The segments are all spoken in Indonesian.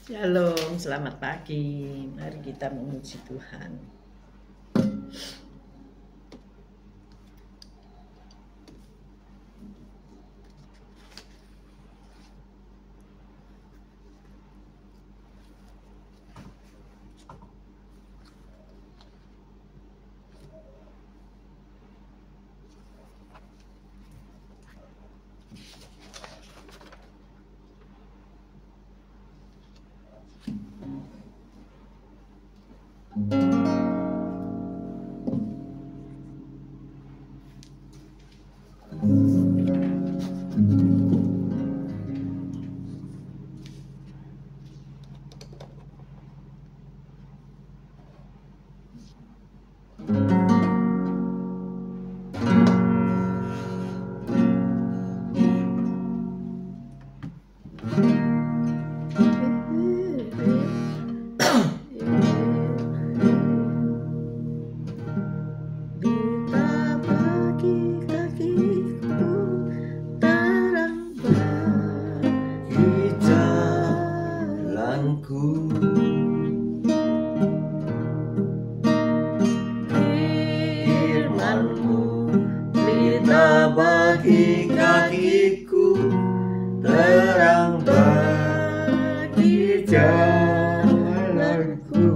Shalom, selamat pagi. Mari kita memuji Tuhan. Bagi kakiku, terang bagi jalanku.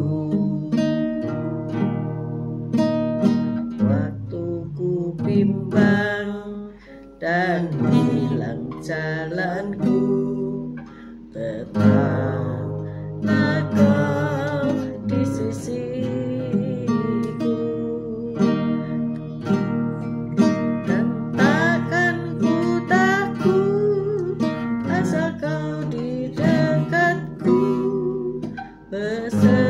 Waktu ku bimbang dan hilang jalanku, tetaplah Kau di sisiku. Dan takkan ku takut asal Kau di dekatku, besertaku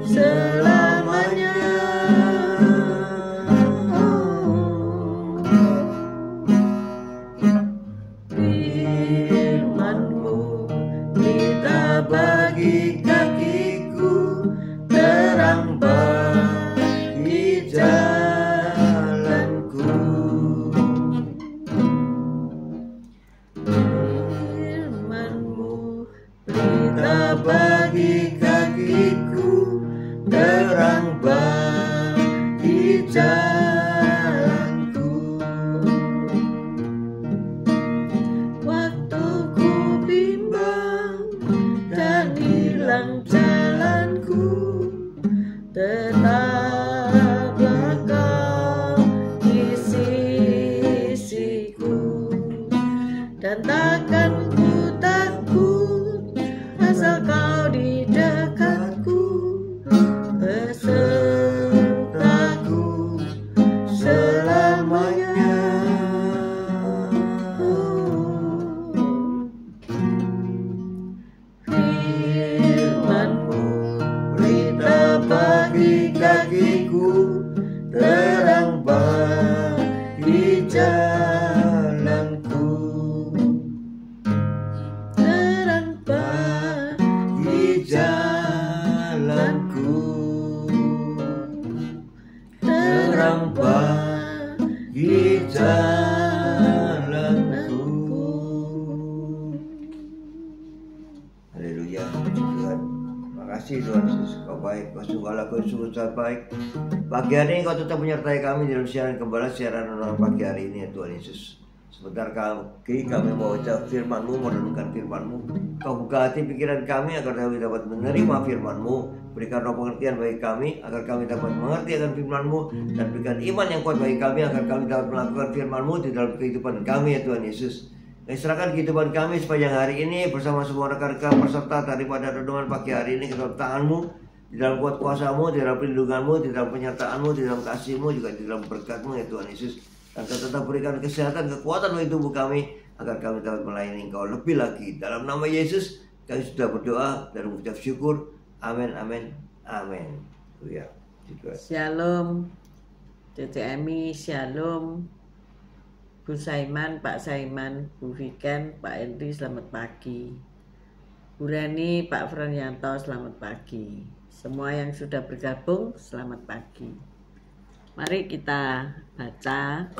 selamanya. Firman-Mu pelita bagi kakiku, terang bagi jalanku. Firman-Mu pelita bagi kakiku, terang bagi jalanku. Waktu ku bimbang dan hilang jalanku, tetaplah Kau di sisiku. Dan takkan ku takut asal Kau di dekatku, besertaku selamanya. Firman-Mu pelita bagi kakiku, terang bagi jalanku. Terang bagi jalanku, terang bagi jalanku. Haleluya, Tuhan. Terima kasih Tuhan Yesus, Kau baik, Kau sungguhlah Kau sungguh sangat baik. Pagi hari ini Kau tetap menyertai kami dalam siaran kembali siaran renungan pagi hari ini ya Tuhan Yesus. Sebentar kami membaca firman-Mu, merenungkan firman-Mu. Kau buka hati pikiran kami agar kami dapat menerima firman-Mu. Berikan roh pengertian bagi kami agar kami dapat mengerti akan firman-Mu, dan berikan iman yang kuat bagi kami agar kami dapat melakukan firman-Mu di dalam kehidupan kami ya Tuhan Yesus. Kami serahkan kehidupan kami sepanjang hari ini bersama semua rekan-rekan peserta daripada renungan pagi hari ini ke dalam tangan-Mu, di dalam kuat kuasa-Mu, di dalam perlindungan-Mu, di dalam penyertaan-Mu, di dalam kasih-Mu, juga di dalam berkat-Mu ya Tuhan Yesus. Dan Kau tetap berikan kesehatan, kekuatan bagi tubuh kami agar kami dapat melayani Engkau lebih lagi. Dalam nama Yesus kami sudah berdoa dan mengucap syukur. Amin, amin, amin. Ya, Shalom, Tete Emi, shalom. Bu Saiman, Pak Saiman, Bu Viken, Pak Henry, selamat pagi. Bu Rani, Pak Franyanto, selamat pagi. Semua yang sudah bergabung, selamat pagi. Mari kita baca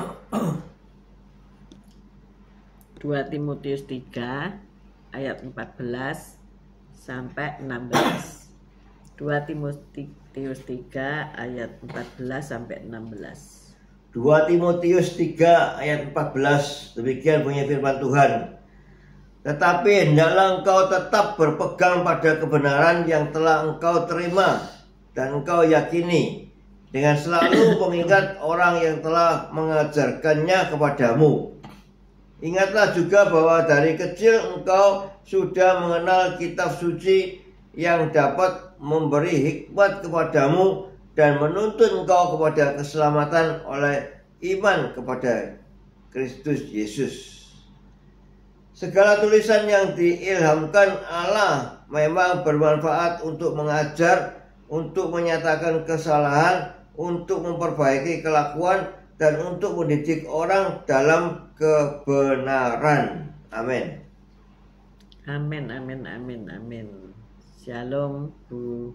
2 Timotius 3 ayat 14 sampai 16. 2 Timotius 3 ayat 14 sampai 16. 2 Timotius 3 ayat 14. Demikian bunyi firman Tuhan. Tetapi hendaklah engkau tetap berpegang pada kebenaran yang telah engkau terima dan engkau yakini, dengan selalu mengingat orang yang telah mengajarkannya kepadamu. Ingatlah juga bahwa dari kecil engkau sudah mengenal kitab suci yang dapat memberi hikmat kepadamu dan menuntun engkau kepada keselamatan oleh iman kepada Kristus Yesus. Segala tulisan yang diilhamkan Allah memang bermanfaat untuk mengajar, untuk menyatakan kesalahan, untuk memperbaiki kelakuan, dan untuk mendidik orang dalam kebenaran. Amin. Amin, amin, amin, amin. Shalom Bu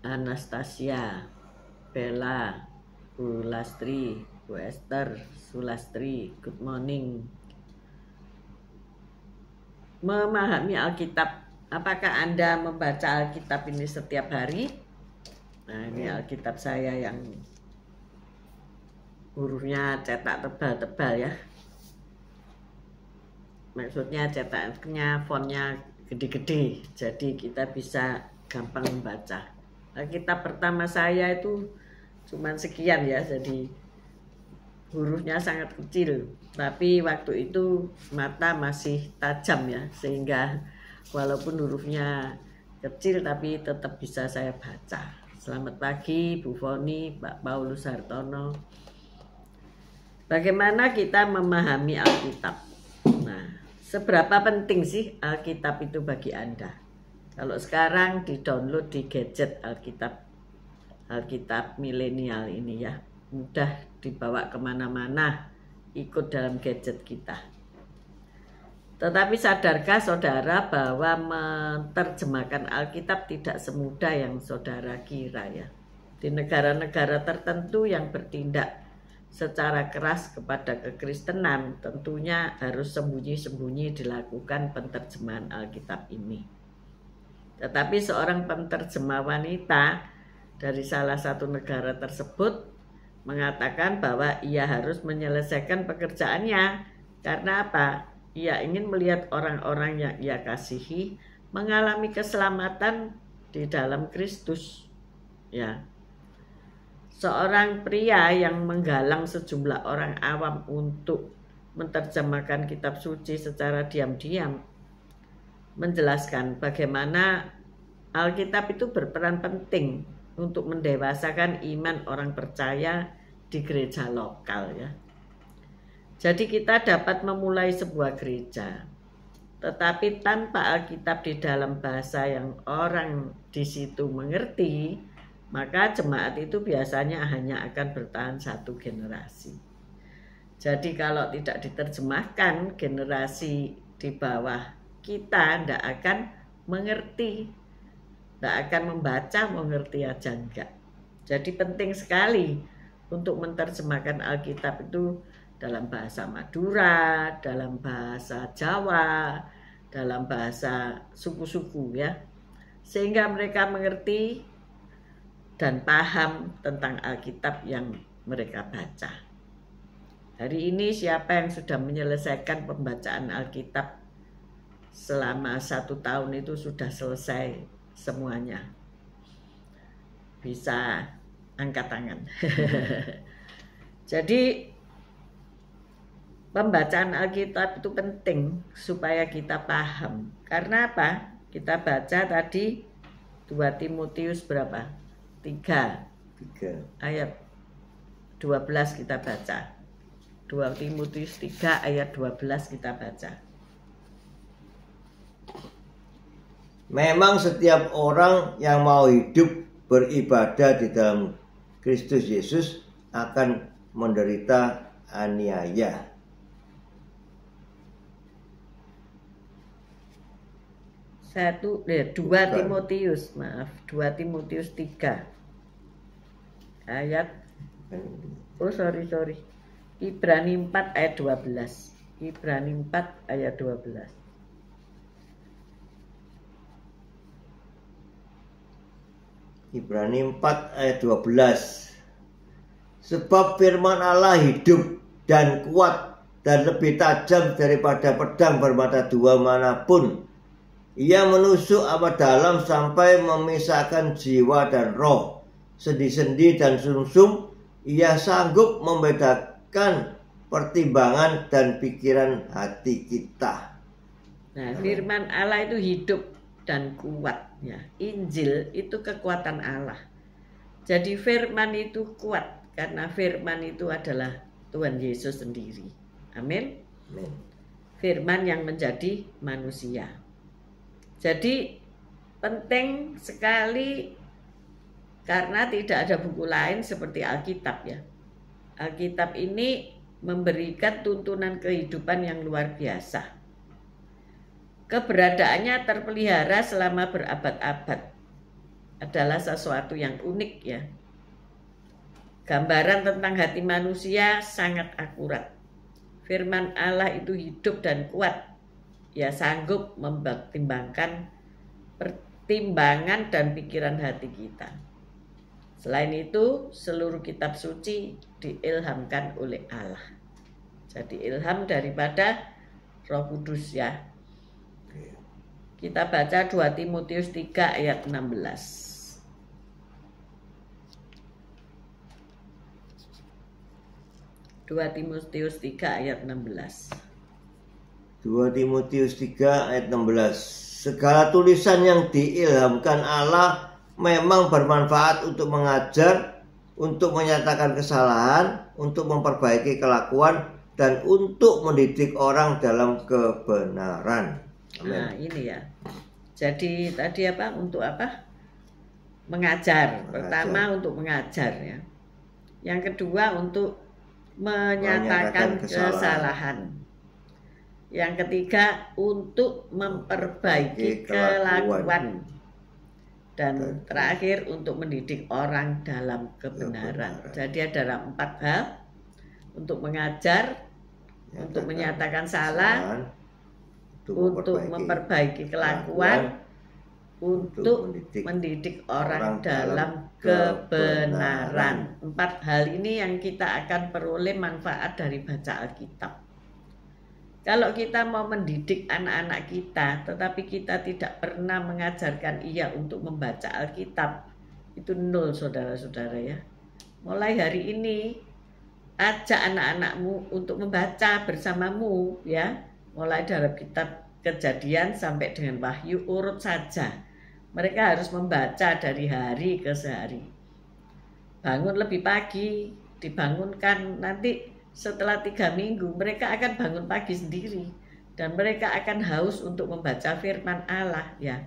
Anastasia, Bella, Bu Lastri, Bu Esther, Sulastri, good morning. Memahami Alkitab, apakah Anda membaca Alkitab ini setiap hari? Nah, ini Alkitab saya yang hurufnya cetak tebal-tebal ya. Maksudnya cetaknya fontnya gede-gede, jadi kita bisa gampang membaca. Alkitab pertama saya itu cuman sekian ya, jadi hurufnya sangat kecil, tapi waktu itu mata masih tajam ya, sehingga walaupun hurufnya kecil tapi tetap bisa saya baca. Selamat pagi Bu Foni, Pak Paulus Hartono. Bagaimana kita memahami Alkitab? Nah, seberapa penting sih Alkitab itu bagi Anda? Kalau sekarang di-download di gadget Alkitab milenial ini ya, mudah dibawa kemana-mana, ikut dalam gadget kita. Tetapi sadarkah saudara bahwa menerjemahkan Alkitab tidak semudah yang saudara kira ya? Di negara-negara tertentu yang bertindak secara keras kepada kekristenan, tentunya harus sembunyi-sembunyi dilakukan penerjemahan Alkitab ini. Tetapi seorang penerjemah wanita dari salah satu negara tersebut mengatakan bahwa ia harus menyelesaikan pekerjaannya. Karena apa? Ia ingin melihat orang-orang yang ia kasihi mengalami keselamatan di dalam Kristus. Ya. Seorang pria yang menggalang sejumlah orang awam untuk menerjemahkan kitab suci secara diam-diam menjelaskan bagaimana Alkitab itu berperan penting untuk mendewasakan iman orang percaya di gereja lokal ya. Jadi kita dapat memulai sebuah gereja, tetapi tanpa Alkitab di dalam bahasa yang orang di situ mengerti, maka jemaat itu biasanya hanya akan bertahan satu generasi. Jadi kalau tidak diterjemahkan, generasi di bawah kita tidak akan mengerti, tidak akan membaca, mengerti aja enggak. Jadi penting sekali untuk menerjemahkan Alkitab itu dalam bahasa Madura, dalam bahasa Jawa, dalam bahasa suku-suku ya, sehingga mereka mengerti dan paham tentang Alkitab yang mereka baca. Hari ini siapa yang sudah menyelesaikan pembacaan Alkitab selama 1 tahun itu sudah selesai semuanya? Bisa angkat tangan. Jadi pembacaan Alkitab itu penting supaya kita paham. Karena apa? Kita baca tadi 2 Timotius berapa? 3 ayat 12 kita baca. 2 Timotius 3 ayat 12 kita baca. Memang setiap orang yang mau hidup beribadah di dalam Kristus Yesus akan menderita aniaya. Dua Timotius 3 ayat Ibrani 4 ayat 12. Ibrani 4 ayat 12. Ibrani 4 ayat 12. Sebab firman Allah hidup dan kuat dan lebih tajam daripada pedang bermata dua manapun. Ia menusuk amat dalam sampai memisahkan jiwa dan roh, sendi-sendi dan sumsum. Ia sanggup membedakan pertimbangan dan pikiran hati kita. Nah, firman Allah itu hidup dan kuat ya. Injil itu kekuatan Allah. Jadi firman itu kuat karena firman itu adalah Tuhan Yesus sendiri. Amin. Firman yang menjadi manusia. Jadi penting sekali karena tidak ada buku lain seperti Alkitab ya. Alkitab ini memberikan tuntunan kehidupan yang luar biasa. Keberadaannya terpelihara selama berabad-abad. Adalah sesuatu yang unik ya. Gambaran tentang hati manusia sangat akurat. Firman Allah itu hidup dan kuat. Ya sanggup mempertimbangkan pertimbangan dan pikiran hati kita. Selain itu, seluruh kitab suci diilhamkan oleh Allah. Jadi ilham daripada Roh Kudus ya. Kita baca 2 Timotius 3 ayat 16. 2 Timotius 3 ayat 16. 2 Timotius 3 ayat 16. Segala tulisan yang diilhamkan Allah memang bermanfaat untuk mengajar, untuk menyatakan kesalahan, untuk memperbaiki kelakuan, dan untuk mendidik orang dalam kebenaran. Amin. Nah ini ya. Jadi tadi apa? Untuk apa? Mengajar. Pertama untuk mengajar ya. Yang kedua untuk menyatakan kesalahan. Yang ketiga untuk memperbaiki kelakuan. Dan terakhir untuk mendidik orang dalam kebenaran. Jadi ada 4 hal. Untuk mengajar, untuk menyatakan salah, untuk memperbaiki kelakuan, untuk mendidik orang dalam kebenaran. 4 hal ini yang kita akan peroleh manfaat dari baca Alkitab. Kalau kita mau mendidik anak-anak kita, tetapi kita tidak pernah mengajarkan ia untuk membaca Alkitab, itu nol saudara-saudara ya. Mulai hari ini, ajak anak-anakmu untuk membaca bersamamu ya. Mulai dari kitab Kejadian sampai dengan Wahyu, urut saja. Mereka harus membaca dari hari ke hari. Bangun lebih pagi, dibangunkan nanti. Setelah 3 minggu mereka akan bangun pagi sendiri dan mereka akan haus untuk membaca firman Allah ya.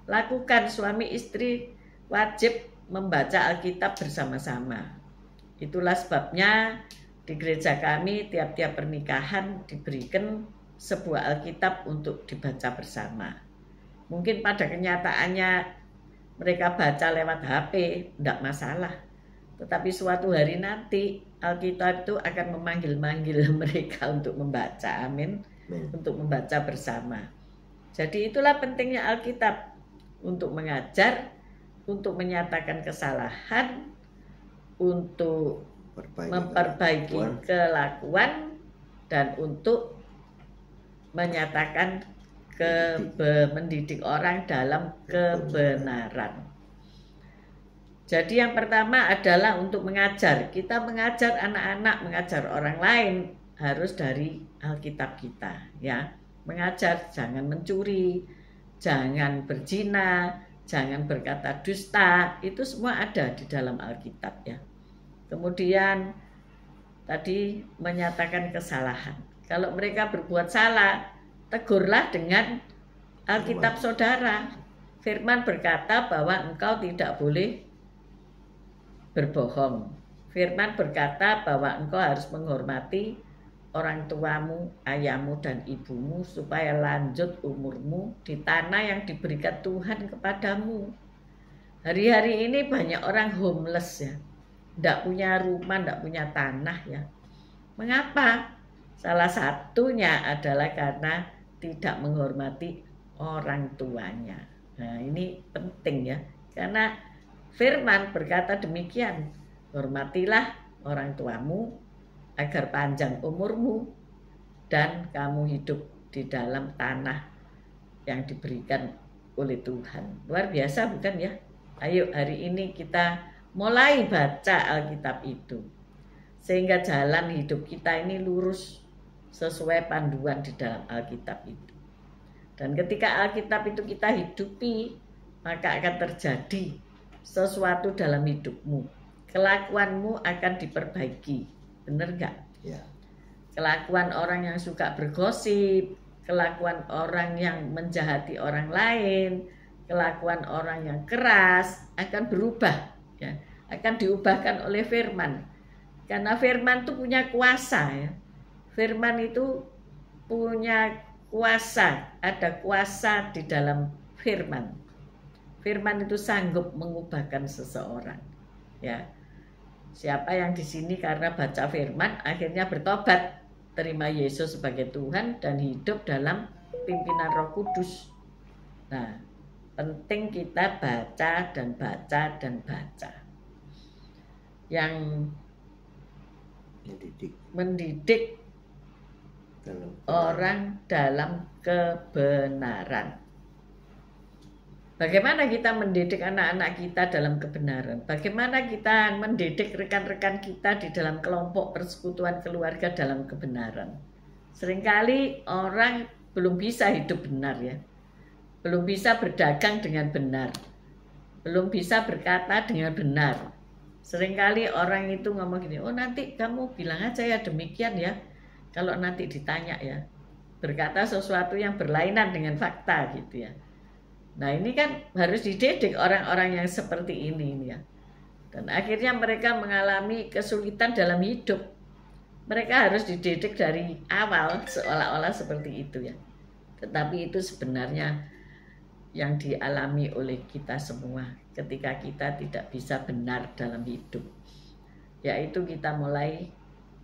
Lakukan, suami istri wajib membaca Alkitab bersama-sama. Itulah sebabnya di gereja kami tiap-tiap pernikahan diberikan sebuah Alkitab untuk dibaca bersama. Mungkin pada kenyataannya mereka baca lewat HP, tidak masalah. Tetapi suatu hari nanti Alkitab itu akan memanggil-manggil mereka untuk membaca, amin, untuk membaca bersama. Jadi itulah pentingnya Alkitab, untuk mengajar, untuk menyatakan kesalahan, untuk memperbaiki kelakuan, dan untuk menyatakan mendidik orang dalam kebenaran. Jadi yang pertama adalah untuk mengajar. Kita mengajar anak-anak, mengajar orang lain harus dari Alkitab kita ya. Mengajar jangan mencuri, jangan berzina, jangan berkata dusta. Itu semua ada di dalam Alkitab ya. Kemudian tadi menyatakan kesalahan. Kalau mereka berbuat salah, tegurlah dengan Alkitab saudara. Firman berkata bahwa engkau tidak boleh berbohong. Firman berkata bahwa engkau harus menghormati orang tuamu, ayahmu dan ibumu supaya lanjut umurmu di tanah yang diberikan Tuhan kepadamu. Hari-hari ini banyak orang homeless ya. Tidak punya rumah, tidak punya tanah ya. Mengapa? Salah satunya adalah karena tidak menghormati orang tuanya. Nah, ini penting ya. Karena firman berkata demikian, hormatilah orang tuamu agar panjang umurmu dan kamu hidup di dalam tanah yang diberikan oleh Tuhan. Luar biasa bukan ya? Ayo hari ini kita mulai baca Alkitab itu, sehingga jalan hidup kita ini lurus sesuai panduan di dalam Alkitab itu. Dan ketika Alkitab itu kita hidupi, maka akan terjadi sesuatu dalam hidupmu. Kelakuanmu akan diperbaiki. Benar nggak? Ya. Kelakuan orang yang suka bergosip, kelakuan orang yang menjahati orang lain, kelakuan orang yang keras akan berubah, ya, akan diubahkan oleh firman. Karena firman itu punya kuasa, ya. Firman itu punya kuasa, ada kuasa di dalam firman. Firman itu sanggup mengubahkan seseorang, ya. Siapa yang di sini karena baca firman akhirnya bertobat, terima Yesus sebagai Tuhan dan hidup dalam pimpinan Roh Kudus. Nah, penting kita baca dan baca dan baca. Yang mendidik orang dalam kebenaran. Bagaimana kita mendidik anak-anak kita dalam kebenaran? Bagaimana kita mendidik rekan-rekan kita di dalam kelompok persekutuan keluarga dalam kebenaran? Seringkali orang belum bisa hidup benar, ya. Belum bisa berdagang dengan benar. Belum bisa berkata dengan benar. Seringkali orang itu ngomong gini, oh nanti kamu bilang aja ya demikian ya. Kalau nanti ditanya ya. Berkata sesuatu yang berlainan dengan fakta gitu ya. Nah ini kan harus dididik orang-orang yang seperti ini ya. Dan akhirnya mereka mengalami kesulitan dalam hidup. Mereka harus dididik dari awal seolah-olah seperti itu ya. Tetapi itu sebenarnya yang dialami oleh kita semua ketika kita tidak bisa benar dalam hidup. Yaitu kita mulai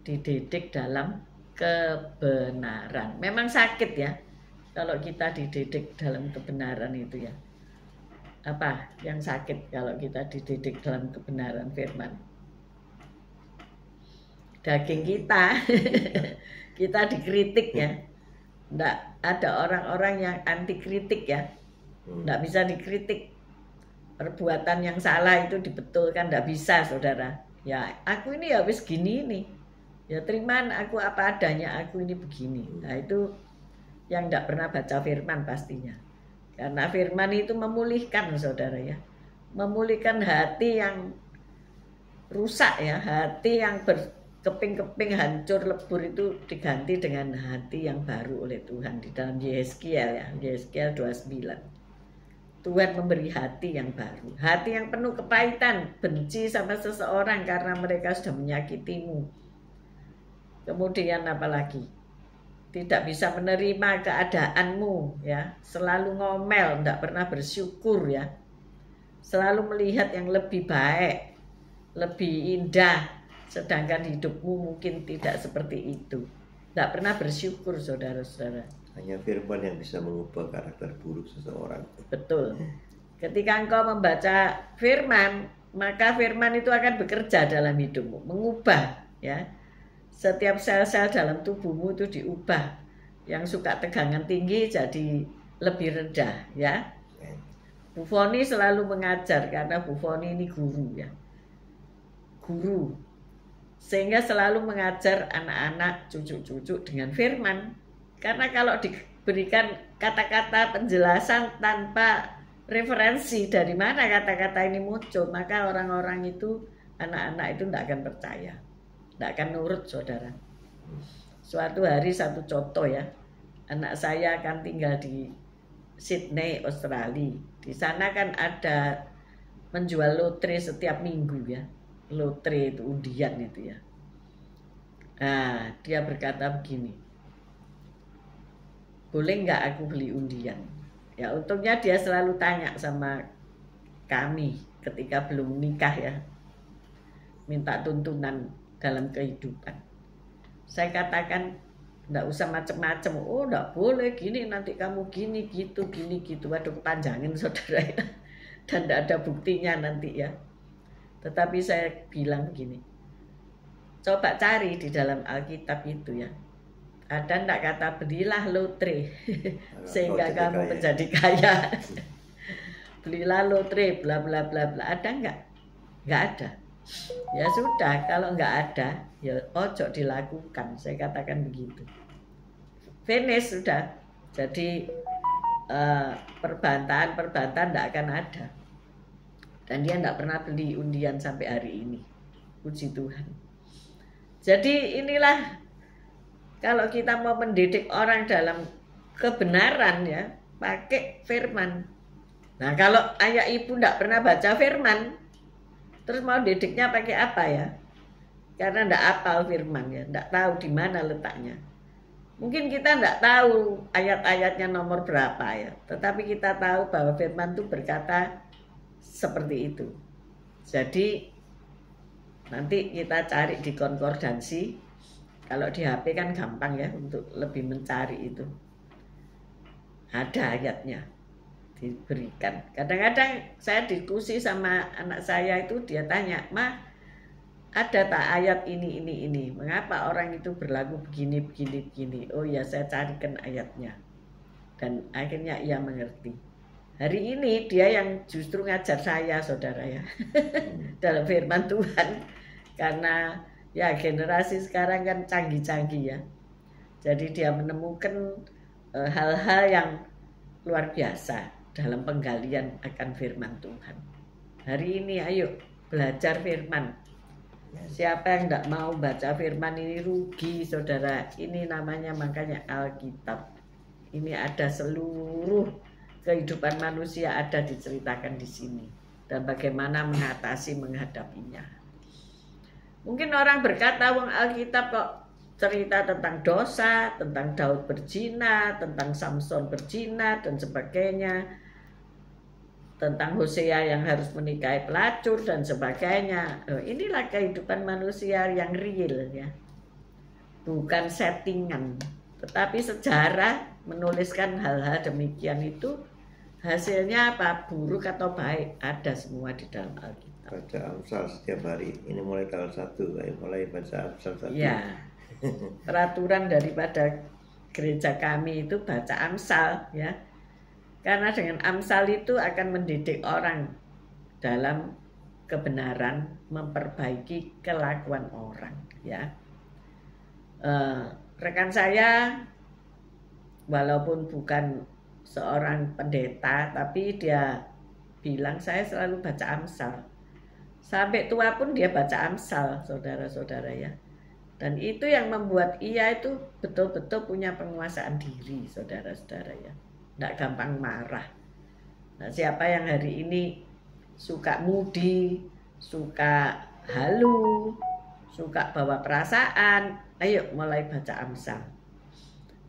dididik dalam kebenaran. Memang sakit ya. Kalau kita dididik dalam kebenaran itu ya. Apa yang sakit kalau kita dididik dalam kebenaran firman? Daging kita. Kita dikritik ya. Nggak ada orang-orang yang anti kritik ya. Nggak bisa dikritik. Perbuatan yang salah itu dibetulkan, nggak bisa saudara. Ya aku ini habis gini nih. Ya terimaan aku apa adanya, aku ini begini. Nah itu yang tidak pernah baca firman pastinya. Karena firman itu memulihkan saudara ya. Memulihkan hati yang rusak ya. Hati yang berkeping-keping hancur lebur itu diganti dengan hati yang baru oleh Tuhan. Di dalam Yeskiel ya. Yeskiel 29. Tuhan memberi hati yang baru. Hati yang penuh kepahitan. Benci sama seseorang karena mereka sudah menyakitimu. Kemudian apalagi? Tidak bisa menerima keadaanmu ya, selalu ngomel, tidak pernah bersyukur ya, selalu melihat yang lebih baik, lebih indah, sedangkan hidupmu mungkin tidak seperti itu. Tidak pernah bersyukur saudara-saudara. Hanya firman yang bisa mengubah karakter buruk seseorang. Betul. Ketika engkau membaca firman, maka firman itu akan bekerja dalam hidupmu, mengubah ya. Setiap sel-sel dalam tubuhmu itu diubah. Yang suka tegangan tinggi jadi lebih rendah ya. Bu Foni selalu mengajar karena Bu Foni ini guru ya. Guru. Sehingga selalu mengajar anak-anak, cucu-cucu dengan firman. Karena kalau diberikan kata-kata penjelasan tanpa referensi dari mana kata-kata ini muncul, maka orang-orang itu, anak-anak itu tidak akan percaya. Tidak akan nurut saudara. Suatu hari satu contoh ya. Anak saya akan tinggal di Sydney, Australia. Di sana kan ada menjual lotre setiap minggu ya. Lotre itu undian itu ya. Nah dia berkata begini. Boleh nggak aku beli undian? Ya untungnya dia selalu tanya sama kami ketika belum nikah ya. Minta tuntunan dalam kehidupan. Saya katakan Nggak usah macem-macem. Oh, nggak boleh gini, nanti kamu gini, gitu. Waduh, kepanjangin saudara ya. Dan nggak ada buktinya nanti ya. Tetapi saya bilang begini, coba cari di dalam Alkitab itu ya. Ada ndak kata belilah lotre sehingga kamu menjadi kaya. Belilah lotre bla bla bla bla. Ada nggak? Nggak ada. Ya sudah, kalau nggak ada ya ojo dilakukan. Saya katakan begitu. Finish sudah. Jadi perbantan ndak akan ada. Dan dia ndak pernah beli undian sampai hari ini. Puji Tuhan. Jadi inilah kalau kita mau mendidik orang dalam kebenaran ya, pakai firman. Nah, kalau ayah ibu ndak pernah baca firman, terus mau didiknya pakai apa ya? Karena ndak hafal firman ya, ndak tahu di mana letaknya. Mungkin kita ndak tahu ayat-ayatnya nomor berapa ya, tetapi kita tahu bahwa firman itu berkata seperti itu. Jadi nanti kita cari di konkordansi. Kalau di HP kan gampang ya untuk lebih mencari itu. Ada ayatnya diberikan. Kadang-kadang saya diskusi sama anak saya itu, dia tanya, "Ma, ada tak ayat ini? Mengapa orang itu berlaku begini? Oh ya, saya carikan ayatnya. Dan akhirnya ia mengerti. Hari ini dia yang justru ngajar saya, saudara ya. Dalam firman Tuhan. Karena ya generasi sekarang kan canggih-canggih ya. Jadi dia menemukan hal-hal yang luar biasa dalam penggalian akan firman Tuhan. Hari ini ayo belajar firman. Siapa yang tidak mau baca firman ini rugi, saudara. Ini namanya makanya Alkitab. Ini ada seluruh kehidupan manusia ada diceritakan di sini. Dan bagaimana menghadapinya. Mungkin orang berkata, wong Alkitab kok cerita tentang dosa, tentang Daud berzina, tentang Samson berzina, dan sebagainya. Tentang Hosea yang harus menikahi pelacur, dan sebagainya. Inilah kehidupan manusia yang real ya. Bukan settingan. Tetapi sejarah menuliskan hal-hal demikian itu, hasilnya apa? Buruk atau baik? Ada semua di dalam Alkitab. Baca Amsal setiap hari. Ini mulai tanggal 1, mulai baca Amsal 1. Ya. Peraturan daripada gereja kami itu baca Amsal ya. Karena dengan Amsal itu akan mendidik orang dalam kebenaran, memperbaiki kelakuan orang ya. Rekan saya walaupun bukan seorang pendeta, tapi dia bilang saya selalu baca Amsal. Sampai tua pun dia baca Amsal, saudara-saudara ya. Dan itu yang membuat ia itu betul-betul punya penguasaan diri, saudara-saudara ya. Tidak gampang marah. Nah, siapa yang hari ini suka mudi, suka halu, suka bawa perasaan, ayo mulai baca Amsal.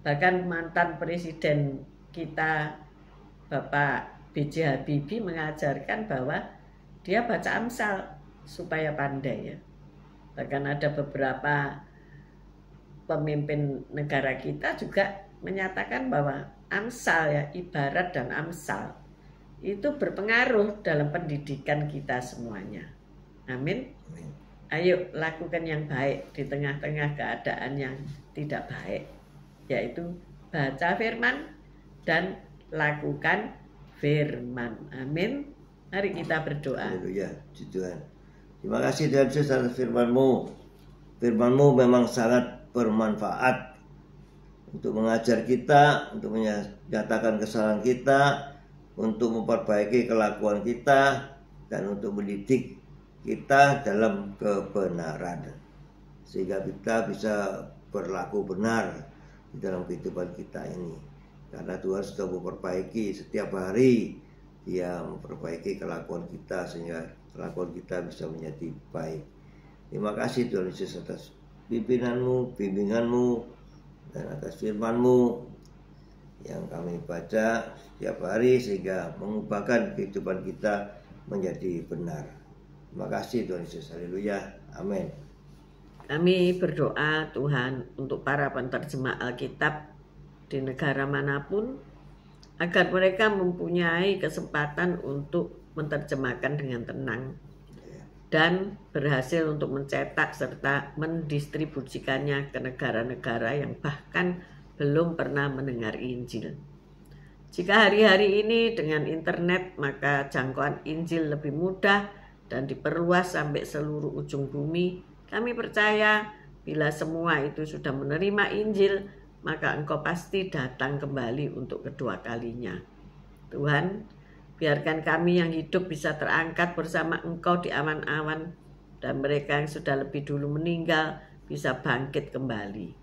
Bahkan mantan presiden kita, Bapak B.J. Habibie, mengajarkan bahwa dia baca Amsal supaya pandai ya. Bahkan ada beberapa pemimpin negara kita juga menyatakan bahwa Amsal ya, ibarat dan Amsal itu berpengaruh dalam pendidikan kita semuanya. Amin. Ayo lakukan yang baik di tengah-tengah keadaan yang tidak baik, yaitu baca firman dan lakukan firman. Amin. Mari kita berdoa. Haleluya, puji Tuhan. Terima kasih Tuhan Yesus atas firman-Mu. Firman-Mu memang sangat bermanfaat untuk mengajar kita, untuk menyatakan kesalahan kita, untuk memperbaiki kelakuan kita, dan untuk mendidik kita dalam kebenaran. Sehingga kita bisa berlaku benar di dalam kehidupan kita ini. Karena Tuhan sudah memperbaiki setiap hari. Dia memperbaiki kelakuan kita sehingga kelakuan kita bisa menjadi baik. Terima kasih Tuhan Yesus atas pimpinanmu, bimbinganmu, dan atas firman-Mu yang kami baca setiap hari sehingga mengubahkan kehidupan kita menjadi benar. Terima kasih Tuhan Yesus. Haleluya. Amin. Kami berdoa Tuhan untuk para penerjemah Alkitab di negara manapun, agar mereka mempunyai kesempatan untuk menerjemahkan dengan tenang dan berhasil untuk mencetak serta mendistribusikannya ke negara-negara yang bahkan belum pernah mendengar Injil. Jika hari-hari ini dengan internet, maka jangkauan Injil lebih mudah dan diperluas sampai seluruh ujung bumi. Kami percaya bila semua itu sudah menerima Injil, maka Engkau pasti datang kembali untuk kedua kalinya. Tuhan, biarkan kami yang hidup bisa terangkat bersama Engkau di awan-awan, dan mereka yang sudah lebih dulu meninggal bisa bangkit kembali.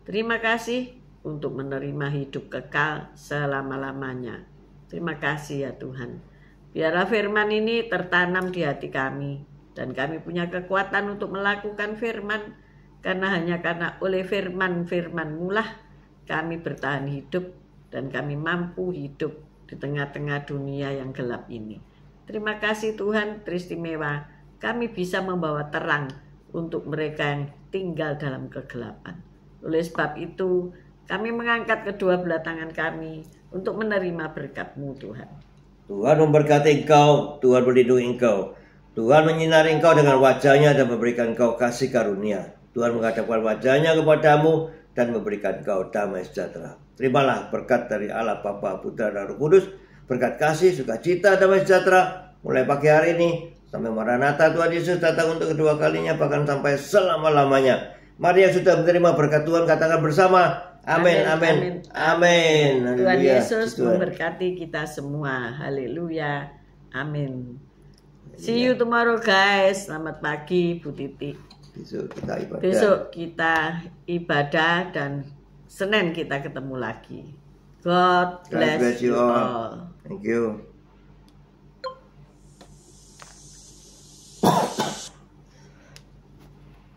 Terima kasih untuk menerima hidup kekal selama-lamanya. Terima kasih ya Tuhan. Biarlah firman ini tertanam di hati kami, dan kami punya kekuatan untuk melakukan firman, karena hanya karena oleh firman-firman-Mu lah kami bertahan hidup dan kami mampu hidup di tengah-tengah dunia yang gelap ini. Terima kasih Tuhan, teristimewa kami bisa membawa terang untuk mereka yang tinggal dalam kegelapan. Oleh sebab itu, kami mengangkat kedua belah tangan kami untuk menerima berkat-Mu Tuhan. Tuhan memberkati engkau, Tuhan melindungi engkau. Tuhan menyinari engkau dengan wajahnya dan memberikan engkau kasih karunia. Tuhan menghadapkan wajahnya kepadamu dan memberikan engkau damai sejahtera. Terimalah berkat dari Allah Bapa, Putra, dan Roh Kudus, berkat kasih, sukacita, damai sejahtera, mulai pagi hari ini sampai Maranatha Tuhan Yesus datang untuk kedua kalinya, bahkan sampai selama-lamanya. Mari yang sudah menerima berkat Tuhan katakan bersama, amin, amin, amin. Tuhan Yesus memberkati kita semua. Haleluya, amin. See you tomorrow guys. Selamat pagi Bu Titi. Besok kita ibadah dan Senin kita ketemu lagi. God bless you all. Thank you.